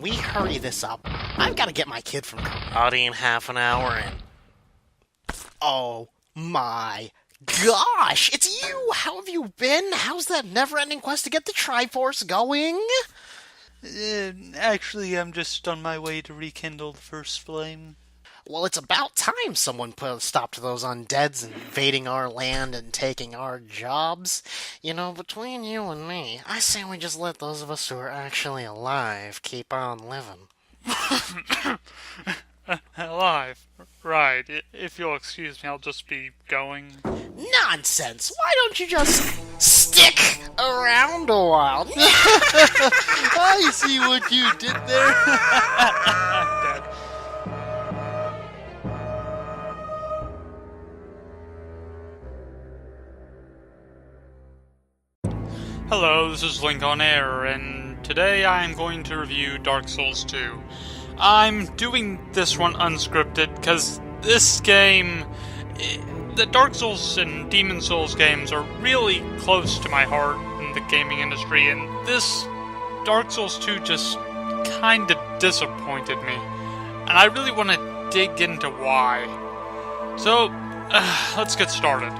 we hurry this up? I've got to get my kid from karate in half an hour and... Oh my gosh, it's you! How have you been? How's that never-ending quest to get the Triforce going? Actually, I'm just on my way to rekindle the first flame. Well, it's about time someone put a stop to those undeads invading our land and taking our jobs. You know, between you and me, I say we just let those of us who are actually alive keep on living. Alive. Right. If you'll excuse me, I'll just be going. Nonsense! Why don't you just stick around a while? I see what you did there. I'm dead. Hello, this is Linkonair, and today I am going to review Dark Souls 2. I'm doing this one unscripted because this game... The Dark Souls and Demon Souls games are really close to my heart in the gaming industry, and this Dark Souls 2 just kinda disappointed me. And I really want to dig into why. So, let's get started.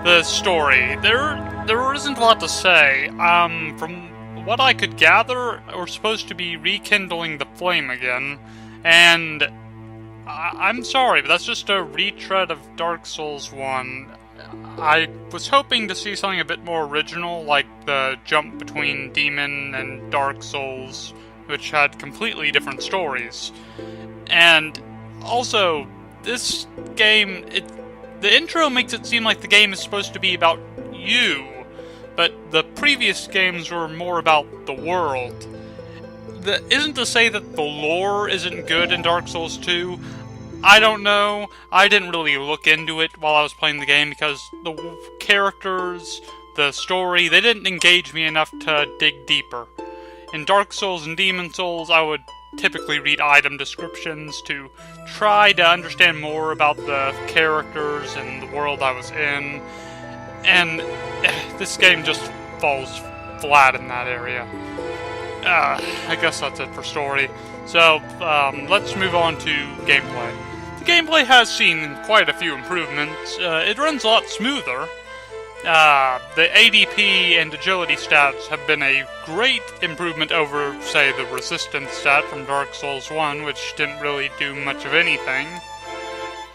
The story. There isn't a lot to say. From what I could gather, we're supposed to be rekindling the flame again, and I'm sorry, but that's just a retread of Dark Souls 1. I was hoping to see something a bit more original, like the jump between Demon and Dark Souls, which had completely different stories. And also, this game, the intro makes it seem like the game is supposed to be about you, but the previous games were more about the world. Isn't to say that the lore isn't good in Dark Souls 2. I don't know. I didn't really look into it while I was playing the game because the characters, the story, they didn't engage me enough to dig deeper. In Dark Souls and Demon Souls, I would typically read item descriptions to try to understand more about the characters and the world I was in, and this game just falls flat in that area. I guess that's it for story. So, let's move on to gameplay. The gameplay has seen quite a few improvements. It runs a lot smoother. The ADP and agility stats have been a great improvement over, say, the resistance stat from Dark Souls 1, which didn't really do much of anything.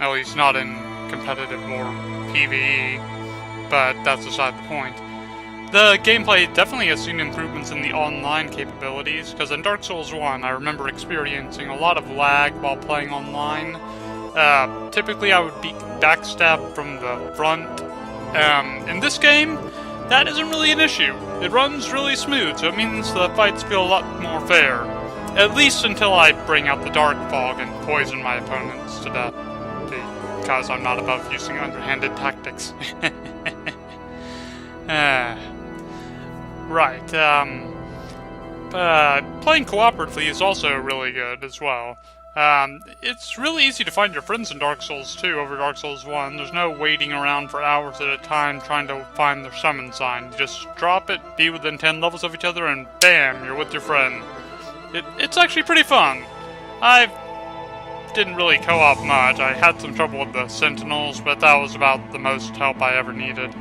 At least not in competitive or PvE, but that's beside the point. The gameplay definitely has seen improvements in the online capabilities, because in Dark Souls 1, I remember experiencing a lot of lag while playing online. Typically I would be backstabbed from the front. In this game, that isn't really an issue. It runs really smooth, so it means the fights feel a lot more fair. At least until I bring out the Dark Fog and poison my opponents to death, because I'm not above using underhanded tactics. Right, playing cooperatively is also really good as well. It's really easy to find your friends in Dark Souls 2 over Dark Souls 1. There's no waiting around for hours at a time trying to find their summon sign. You just drop it, be within 10 levels of each other, and bam, you're with your friend. It's actually pretty fun. I didn't really co-op much. I had some trouble with the Sentinels, but that was about the most help I ever needed.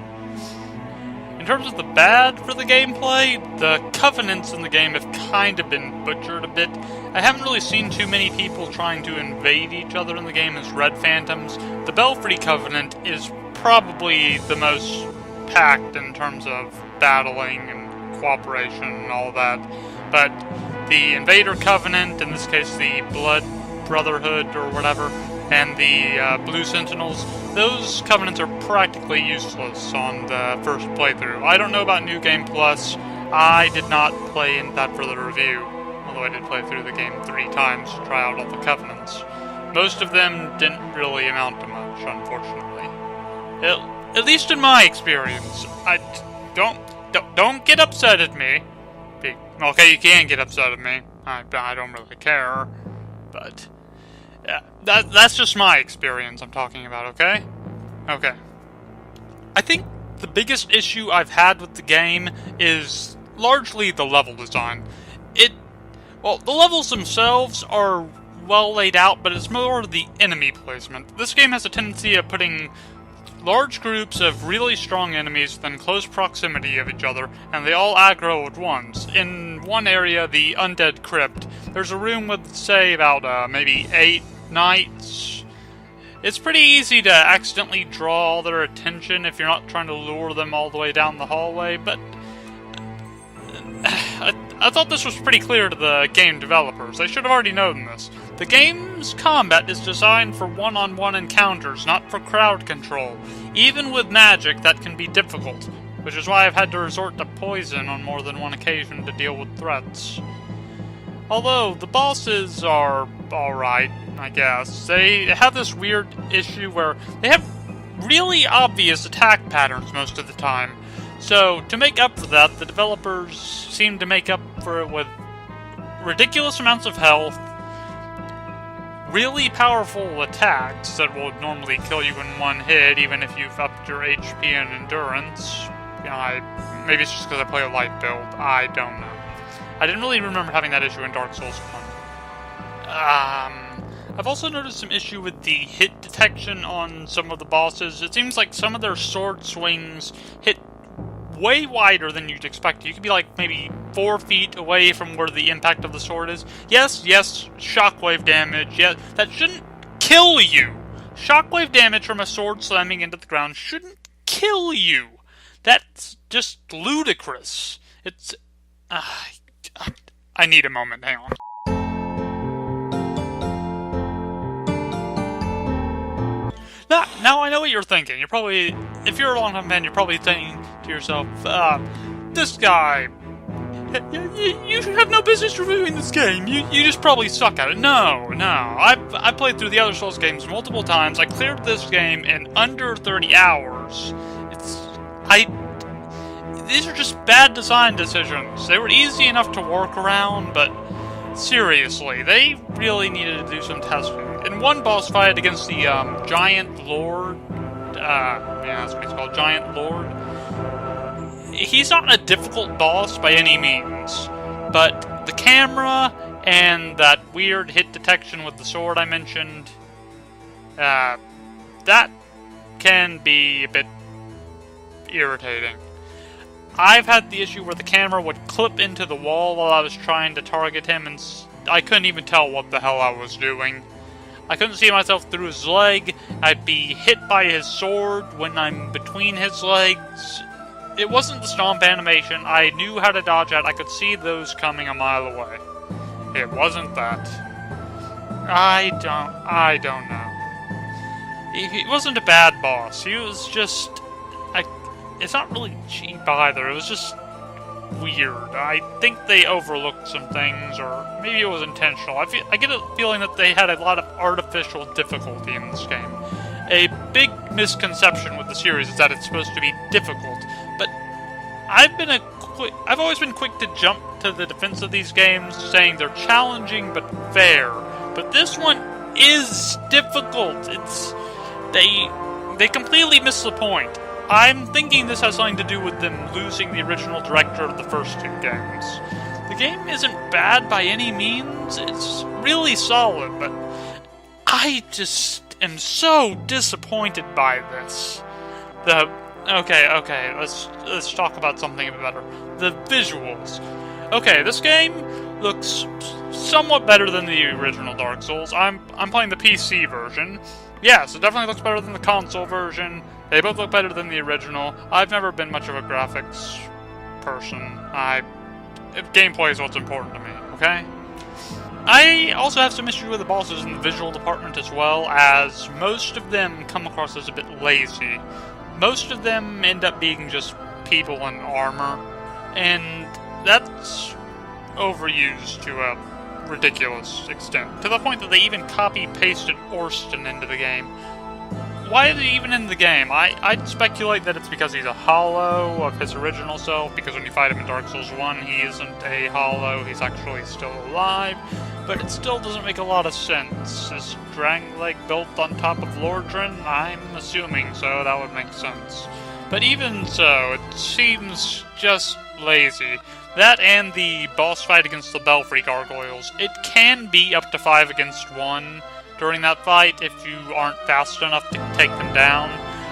In terms of the bad for the gameplay, the Covenants in the game have kind of been butchered a bit. I haven't really seen too many people trying to invade each other in the game as Red Phantoms. The Belfry Covenant is probably the most packed in terms of battling and cooperation and all that. But the Invader Covenant, in this case the Blood Brotherhood or whatever, and the Blue Sentinels, those Covenants are practically useless on the first playthrough. I don't know about New Game Plus. I did not play in that for the review, although I did play through the game 3 times to try out all the Covenants. Most of them didn't really amount to much, unfortunately. At least in my experience. Don't get upset at me. Okay, you can get upset at me. I don't really care, but... yeah, that's just my experience I'm talking about, okay? Okay. I think the biggest issue I've had with the game is largely the level design. Well, the levels themselves are well laid out, but it's more the enemy placement. This game has a tendency of putting large groups of really strong enemies within close proximity of each other, and they all aggro at once. In one area, the Undead Crypt, there's a room with, say, about maybe 8 knights. It's pretty easy to accidentally draw all their attention if you're not trying to lure them all the way down the hallway, but I thought this was pretty clear to the game developers. They should have already known this. The game's combat is designed for one-on-one encounters, not for crowd control. Even with magic, that can be difficult, which is why I've had to resort to poison on more than one occasion to deal with threats. Although, the bosses are alright, I guess. They have this weird issue where they have really obvious attack patterns most of the time. So, to make up for that, the developers seem to make up for it with ridiculous amounts of health, really powerful attacks that will normally kill you in one hit, even if you've upped your HP and endurance. You know, maybe it's just because I play a light build. I don't know. I didn't really remember having that issue in Dark Souls 1. I've also noticed some issue with the hit detection on some of the bosses. It seems like some of their sword swings hit way wider than you'd expect. You could be like maybe 4 feet away from where the impact of the sword is. Yes, shockwave damage. Yeah, that shouldn't kill you. Shockwave damage from a sword slamming into the ground shouldn't kill you. That's just ludicrous. It's... I need a moment. Hang on. Now I know what you're thinking. You're probably, if you're a long-time fan, you're probably thinking to yourself, this guy, you have no business reviewing this game. You just probably suck at it. No. I played through the other Souls games multiple times. I cleared this game in under 30 hours. These are just bad design decisions. They were easy enough to work around, but seriously, they really needed to do some testing. In one boss fight against the Giant Lord, yeah, that's what he's called, Giant Lord, he's not a difficult boss by any means, but the camera and that weird hit detection with the sword I mentioned, that can be a bit irritating. I've had the issue where the camera would clip into the wall while I was trying to target him, and I couldn't even tell what the hell I was doing. I couldn't see myself through his leg. I'd be hit by his sword when I'm between his legs. It wasn't the stomp animation. I knew how to dodge that. I could see those coming a mile away. It wasn't that. I don't know. He wasn't a bad boss. He was just... It's not really cheap either. It was just weird. I think they overlooked some things, or maybe it was intentional. I get a feeling that they had a lot of artificial difficulty in this game. A big misconception with the series is that it's supposed to be difficult, but I've always been quick to jump to the defense of these games, saying they're challenging but fair. But this one is difficult. They completely miss the point. I'm thinking this has something to do with them losing the original director of the first 2 games. The game isn't bad by any means, it's really solid, but I just am so disappointed by this. Okay, let's talk about something a bit better. The visuals. Okay, this game looks somewhat better than the original Dark Souls. I'm playing the PC version. Yes, it definitely looks better than the console version. They both look better than the original. I've never been much of a graphics person. Gameplay is what's important to me, okay? I also have some issues with the bosses in the visual department as well, as most of them come across as a bit lazy. Most of them end up being just people in armor, and that's overused to a ridiculous extent, to the point that they even copy-pasted Orsten into the game. Why is he even in the game? I'd speculate that it's because he's a hollow of his original self, because when you fight him in Dark Souls 1, he isn't a hollow, he's actually still alive, but it still doesn't make a lot of sense. Is Drangleic built on top of Lordran? I'm assuming so, that would make sense. But even so, it seems just lazy. That and the boss fight against the Belfry Gargoyles. It can be up to 5 against 1 during that fight if you aren't fast enough to take them down.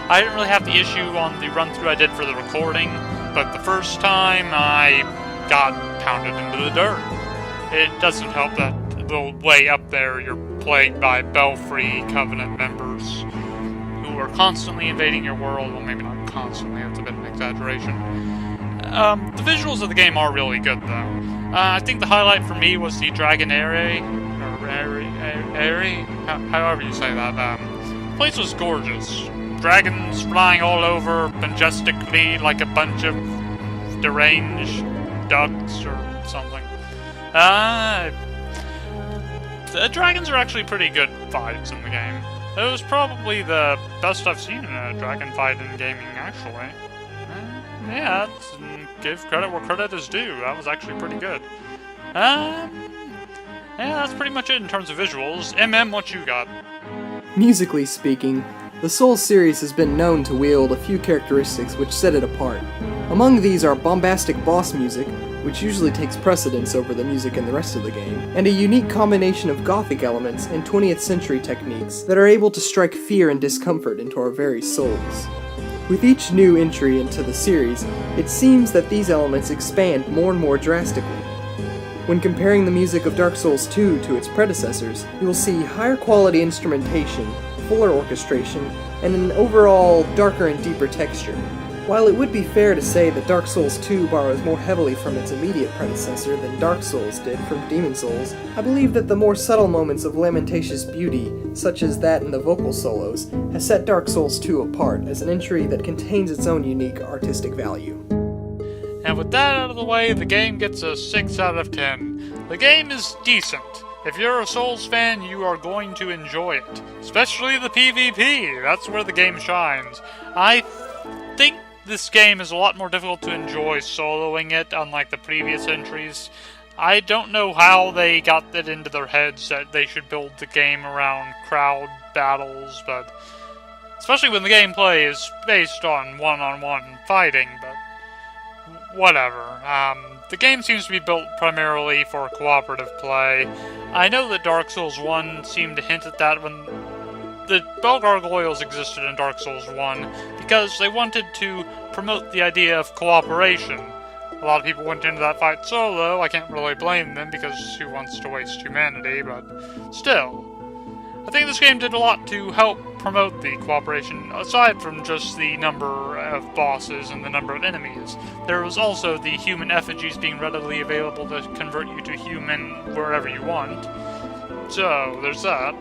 I didn't really have the issue on the run-through I did for the recording, but the first time I got pounded into the dirt. It doesn't help that the way up there you're plagued by Belfry Covenant members who are constantly invading your world. Well, maybe not constantly, that's a bit of an exaggeration. The visuals of the game are really good, though. I think the highlight for me was the Dragonair, however you say that. The place was gorgeous. Dragons flying all over majestically like a bunch of deranged ducks or something. The dragons are actually pretty good fights in the game. It was probably the best I've seen in a dragon fight in gaming, actually. Yeah, give credit where credit is due. That was actually pretty good. Yeah, that's pretty much it in terms of visuals. what you got? Musically speaking, the Souls series has been known to wield a few characteristics which set it apart. Among these are bombastic boss music, which usually takes precedence over the music in the rest of the game, and a unique combination of gothic elements and 20th century techniques that are able to strike fear and discomfort into our very souls. With each new entry into the series, it seems that these elements expand more and more drastically. When comparing the music of Dark Souls 2 to its predecessors, you will see higher quality instrumentation, fuller orchestration, and an overall darker and deeper texture. While it would be fair to say that Dark Souls 2 borrows more heavily from its immediate predecessor than Dark Souls did from Demon Souls, I believe that the more subtle moments of lamentatious beauty, such as that in the vocal solos, has set Dark Souls 2 apart as an entry that contains its own unique artistic value. And with that out of the way, the game gets a 6 out of 10. The game is decent. If you're a Souls fan, you are going to enjoy it. Especially the PvP, that's where the game shines. I think this game is a lot more difficult to enjoy soloing it, unlike the previous entries. I don't know how they got it into their heads that they should build the game around crowd battles, but especially when the gameplay is based on one-on-one fighting, but whatever. The game seems to be built primarily for cooperative play. I know that Dark Souls 1 seemed to hint at that when the Bell Gargoyles existed in Dark Souls 1 because they wanted to promote the idea of cooperation. A lot of people went into that fight solo. I can't really blame them because who wants to waste humanity, but still. I think this game did a lot to help promote the cooperation, aside from just the number of bosses and the number of enemies. There was also the human effigies being readily available to convert you to human wherever you want. So, there's that.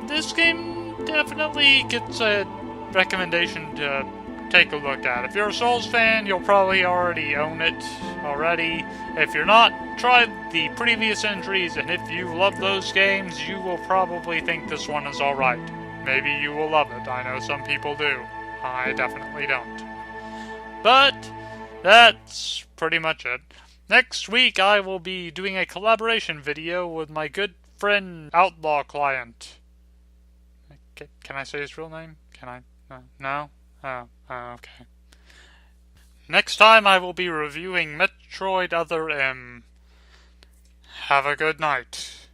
This game definitely gets a recommendation to take a look at. If you're a Souls fan, you'll probably already own it already. If you're not, try the previous entries, and if you love those games, you will probably think this one is alright. Maybe you will love it. I know some people do. I definitely don't. But that's pretty much it. Next week I will be doing a collaboration video with my good friend Outlaw Client. Can I say his real name? Can I? No? Oh, okay. Next time I will be reviewing Metroid Other M. Have a good night.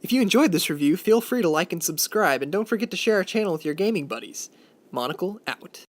If you enjoyed this review, feel free to like and subscribe, and don't forget to share our channel with your gaming buddies. Monocle out.